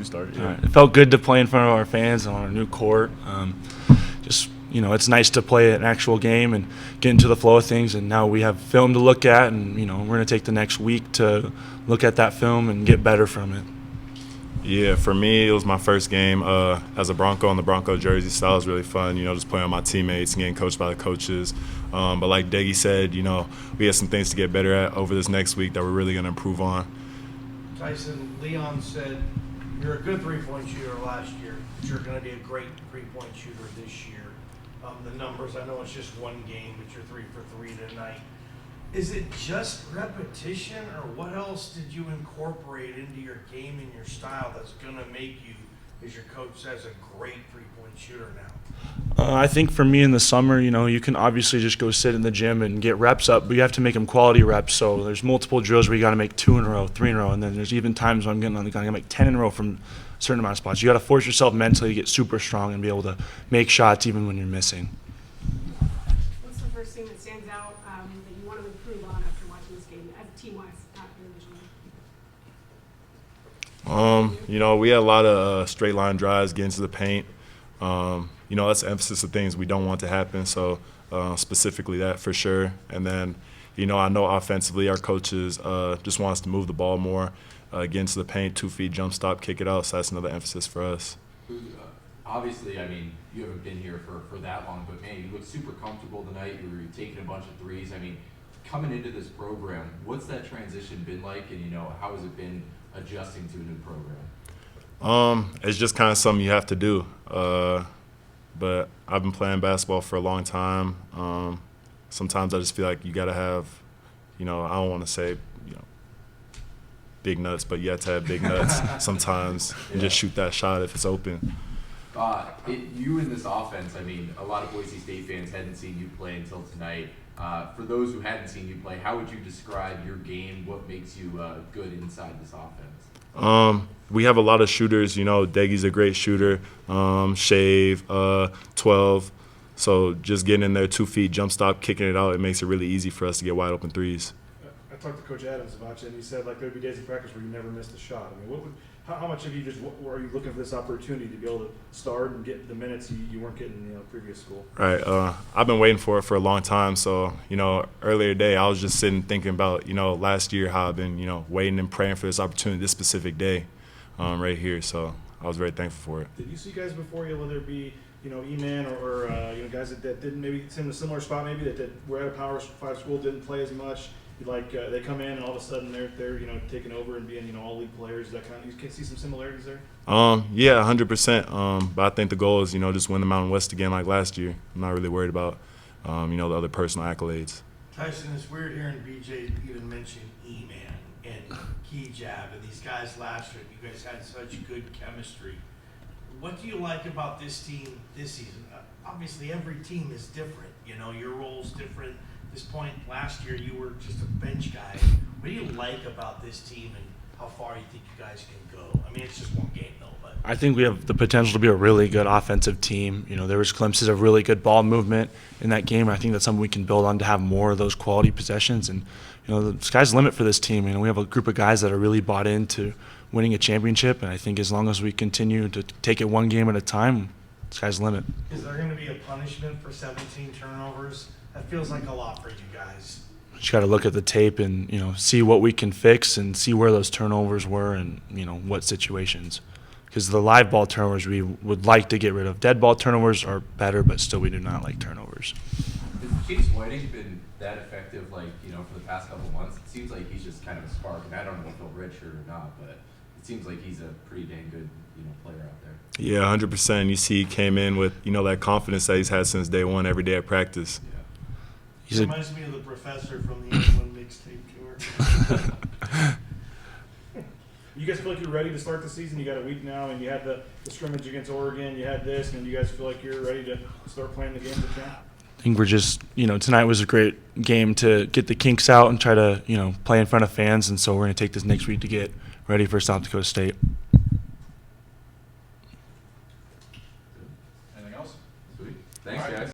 Start. Yeah. It felt good to play in front of our fans on our new court. It's nice to play an actual game and get into the flow of things. And now we have film to look at, and we're going to take the next week to look at that film and get better from it. Yeah, for me, it was my first game as a Bronco in the Bronco jersey, so that was really fun, just playing with my teammates and getting coached by the coaches. But like Deggy said, we have some things to get better at over this next week that we're really going to improve on. Tyson, Leon said you're a good three-point shooter last year, but you're going to be a great three-point shooter this year. The numbers, I know it's just one game, but you're 3 for 3 tonight. Is it just repetition, or what else did you incorporate into your game and your style that's going to make you, as your coach says, a great three-point shooter now? I think for me in the summer, you can obviously just go sit in the gym and get reps up, but you have to make them quality reps. So there's multiple drills where you got to make 2 in a row, 3 in a row, and then there's even times when I'm going to make 10 in a row from a certain amount of spots. You got to force yourself mentally to get super strong and be able to make shots even when you're missing. What's the first thing that stands out that you want to improve on after watching this game, as team-wise, not individually? We had a lot of straight line drives, getting to the paint. That's the emphasis of things we don't want to happen. So specifically that for sure. And then, I know offensively our coaches just want us to move the ball more, get into the paint, 2 feet, jump stop, kick it out. So that's another emphasis for us. Obviously, you haven't been here for that long, but man, you look super comfortable tonight. You were taking a bunch of threes. Coming into this program, what's that transition been like, and how has it been adjusting to a new program? It's just kind of something you have to do. But I've been playing basketball for a long time. Sometimes I just feel like you got to have, I don't want to say, big nuts, but you have to have big nuts sometimes and just shoot that shot if it's open. You in this offense, a lot of Boise State fans hadn't seen you play until tonight. For those who hadn't seen you play, how would you describe your game? What makes you good inside this offense? We have a lot of shooters. Deggy's a great shooter. Shave, 12. So just getting in there, 2 feet, jump stop, kicking it out, it makes it really easy for us to get wide open threes. I talked to Coach Adams about you, and he said there'd be days in practice where you never missed a shot. How much of you are you looking for this opportunity to be able to start and get the minutes you weren't getting in previous school? Right. I've been waiting for it for a long time. So earlier today I was just sitting thinking about last year how I've been waiting and praying for this opportunity, this specific day, right here. So I was very thankful for it. Did you see guys before you, whether it be E-Man or guys that didn't maybe in a similar spot maybe that were at a Power 5 school, didn't play as much? They come in and all of a sudden they're taking over and being all league players. That kind of, you can see some similarities there. Yeah, 100%. But I think the goal is just win the Mountain West again like last year. I'm not really worried about the other personal accolades. Tyson, it's weird hearing BJ even mention E-Man and Key Jab and these guys last year. You guys had such good chemistry. What do you like about this team this season? Obviously, every team is different. Your role's different. This point last year, you were just a bench guy. What do you like about this team, and how far you think you guys can go? It's just one game though, but I think we have the potential to be a really good offensive team. There was glimpses of really good ball movement in that game. I think that's something we can build on to have more of those quality possessions. And the sky's the limit for this team. We have a group of guys that are really bought into winning a championship, and I think as long as we continue to take it one game at a time, the sky's the limit. Is there going to be a punishment for 17 turnovers? That feels like a lot for you guys. Just got to look at the tape and see what we can fix and see where those turnovers were and what situations. Because the live ball turnovers we would like to get rid of. Dead ball turnovers are better, but still we do not like turnovers. Has Chase Whiting been that effective, for the past couple months? It seems like he's just kind of a spark, and I don't know if he'll redshirt or not, but it seems like he's a pretty dang good player out there. Yeah, 100%. You see he came in with that confidence that he's had since day one, every day at practice. Yeah. He reminds me of the professor from the England mixtape tour. You guys feel like you're ready to start the season? You got a week now, and you had the scrimmage against Oregon. You had this, and you guys feel like you're ready to start playing the games at camp? I think we're just, tonight was a great game to get the kinks out and try to, play in front of fans. And so we're going to take this next week to get ready for South Dakota State. Anything else? Sweet. Thanks, guys.